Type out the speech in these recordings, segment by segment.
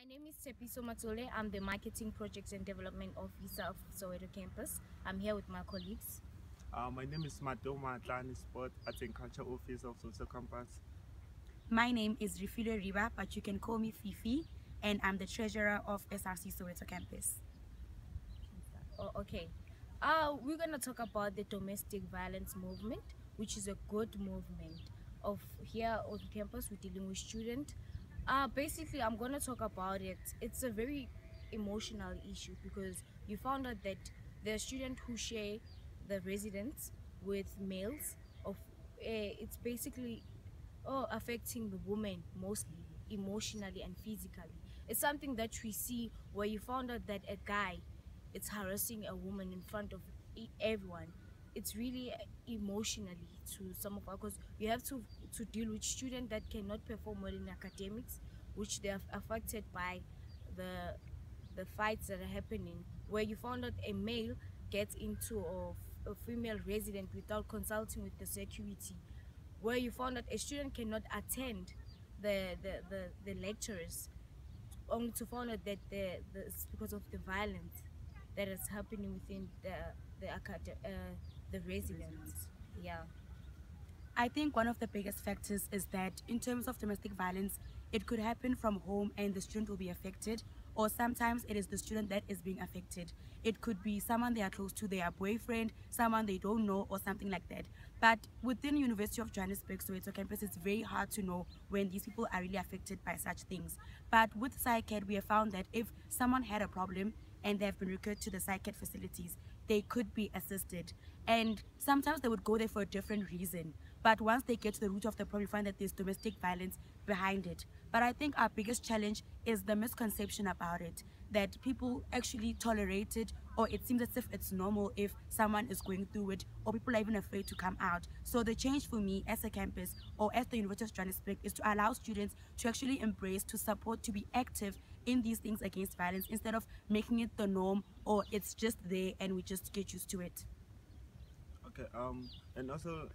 name is Tepiso Matole. I'm the Marketing Projects and Development Officer of Soweto campus. I'm here with my colleagues. My name is Mateo Matlani, Sport Arts and Culture Officer of Soweto campus. My name is Rifile Riba, but you can call me Fifi, and I'm the treasurer of SRC Soweto campus. Oh, okay. We're going to talk about the domestic violence movement, which is a good movement of here on campus. We're dealing with students. Basically, I'm going to talk about it. It's a very emotional issue because you found out that there are students who share the residence with males. It's basically affecting the woman mostly emotionally and physically. It's something that we see where you found out that a guy it's harassing a woman in front of everyone. It's really emotionally to some of us because you have to deal with students that cannot perform well in academics, which they are affected by the fights that are happening, where you found out a male gets into a female resident without consulting with the security, where you found that a student cannot attend the lectures only to find out that it's because of the violence that is happening within the residence. Yeah. I think one of the biggest factors is that in terms of domestic violence, it could happen from home and the student will be affected, or sometimes it is the student that is being affected. It could be someone they are close to, their boyfriend, someone they don't know, or something like that. But within University of Johannesburg, Soweto campus, it's very hard to know when these people are really affected by such things. But with PsyCAD, we have found that if someone had a problem and they have been referred to the PsyCAD facilities, they could be assisted. And sometimes they would go there for a different reason. But once they get to the root of the problem, you find that there's domestic violence behind it. But I think our biggest challenge is the misconception about it, that people actually tolerate it, or it seems as if it's normal if someone is going through it, or people are even afraid to come out. So the change for me as a campus or as the University of Johannesburg is to allow students to actually embrace, to support, to be active in these things against violence instead of making it the norm, or it's just there and we just get used to it. Okay. And also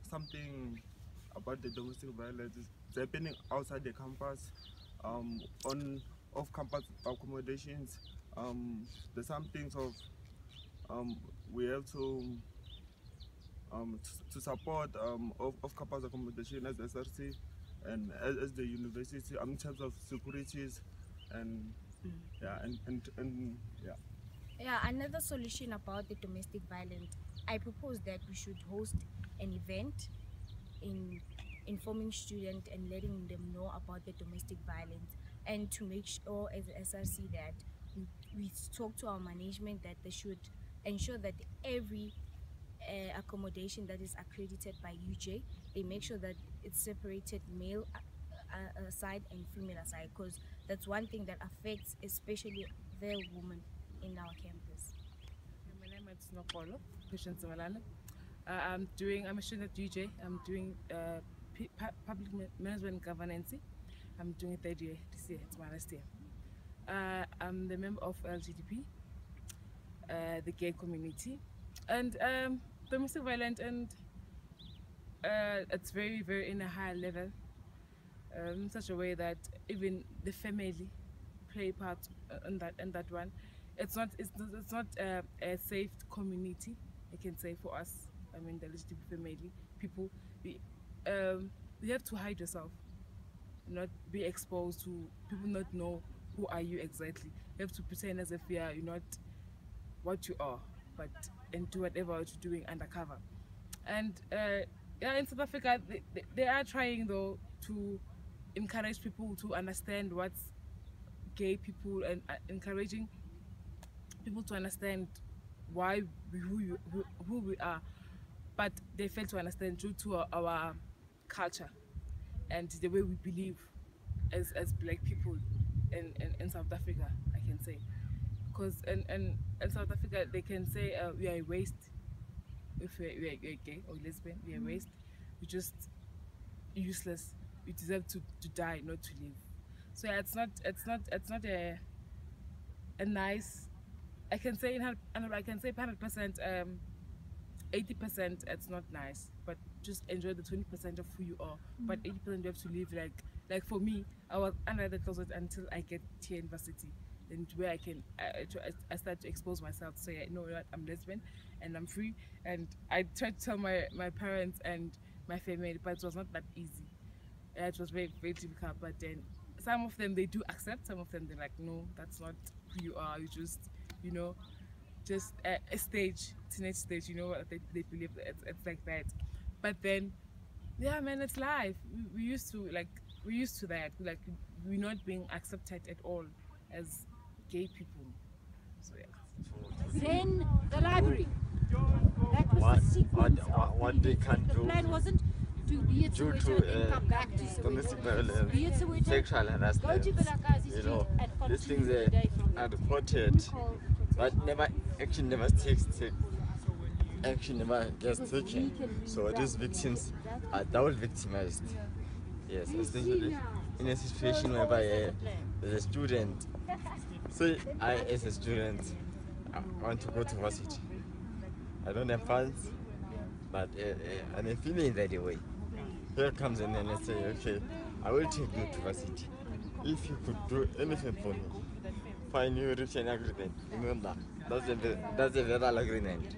something about the domestic violence is happening outside the campus. On off-campus accommodations. There's some things of we have to support off-campus accommodation as SRC and as the university in terms of securities and yeah and yeah. Yeah, another solution about the domestic violence, I propose that we should host an event in informing students and letting them know about the domestic violence, and to make sure as SRC that we talk to our management that they should ensure that every accommodation that is accredited by UJ, they make sure that it's separated male aside and female aside, because that's one thing that affects especially the women in our campus. My name is Nokolo, Patience Malala. I'm a student at UJ. I'm doing public management and governance. I'm doing a third year this year. It's my last year. I'm the member of LGBT, the gay community, and domestic violence, and it's very, very in a high level, in such a way that even the family play part in that one. It's not a safe community, I can say, for us. I mean, the LGBT family people, you have to hide yourself, not be exposed to people, not know who are you exactly. You have to pretend as if you're not what you are, but and do whatever you're doing undercover. And yeah, in South Africa, they are trying though to encourage people to understand what's gay people, and encouraging people to understand why who we are, but they fail to understand due to our culture and the way we believe as black people in South Africa, I can say. Because in South Africa they can say we are a waste. If we're gay or lesbian, we are a waste. We're just useless. We deserve to die, not to live. So yeah, it's not a nice, I can say 100%, 80% it's not nice, but just enjoy the 20% of who you are. But 80% you have to live like Like for me, I was under the closet until I get to university, and where I can I start to expose myself. So yeah, you know what, I'm lesbian and I'm free. And I tried to tell my parents and my family, but it was not that easy. It was very, very difficult. But then some of them they do accept, some of them they're like, no, that's not who you are. You just, you know, just a stage, teenage stage. You know what they believe that it's like that. But then, yeah, man, it's life. We used to that. Like we're not being accepted at all as gay people. So yeah. Then the library. That was the sequence of what they the can do plan wasn't to be at due Soweto to and then come back to domestic Soweto. Be at violence, Soweto, sexual go to harassment. Balakazi You Street know, and these continue things the day from are there. reported, but never action never gets taken. So these victims are double victimized. Yes, especially in a situation whereby as a student, say I as a student, I want to go to varsity. I don't have funds, but I'm feeling that way. Here comes and then I say, okay, I will take you to varsity. If you could do anything for me, fine, you reach an agreement. Remember, that's a verbal agreement.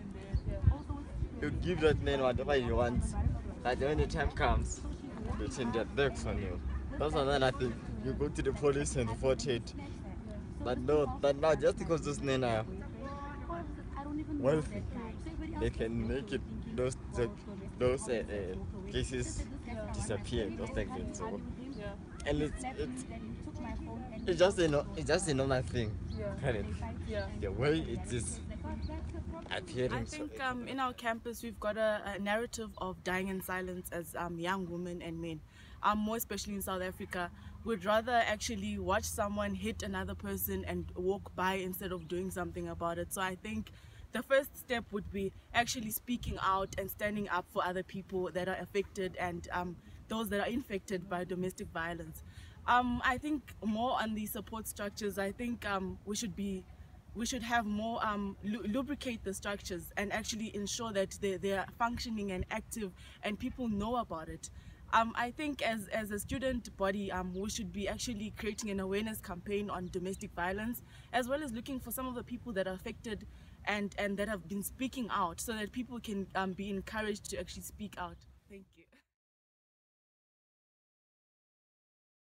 You give that man whatever he wants, but when the time comes, you turn their backs on you. That's another thing. You go to the police and report it. But no, but now just because those men are wealthy, they can make it those cases disappear, just like that. So, and it's just a normal thing, currently. The way it is appearing. I think in our campus we've got a narrative of dying in silence as young women and men. More especially in South Africa, we'd rather actually watch someone hit another person and walk by instead of doing something about it. So I think the first step would be actually speaking out and standing up for other people that are affected and those that are infected by domestic violence. I think more on the support structures. I think we should have more lubricate the structures and actually ensure that they are functioning and active and people know about it. I think as a student body, we should be actually creating an awareness campaign on domestic violence, as well as looking for some of the people that are affected and that have been speaking out, so that people can be encouraged to actually speak out. Thank you.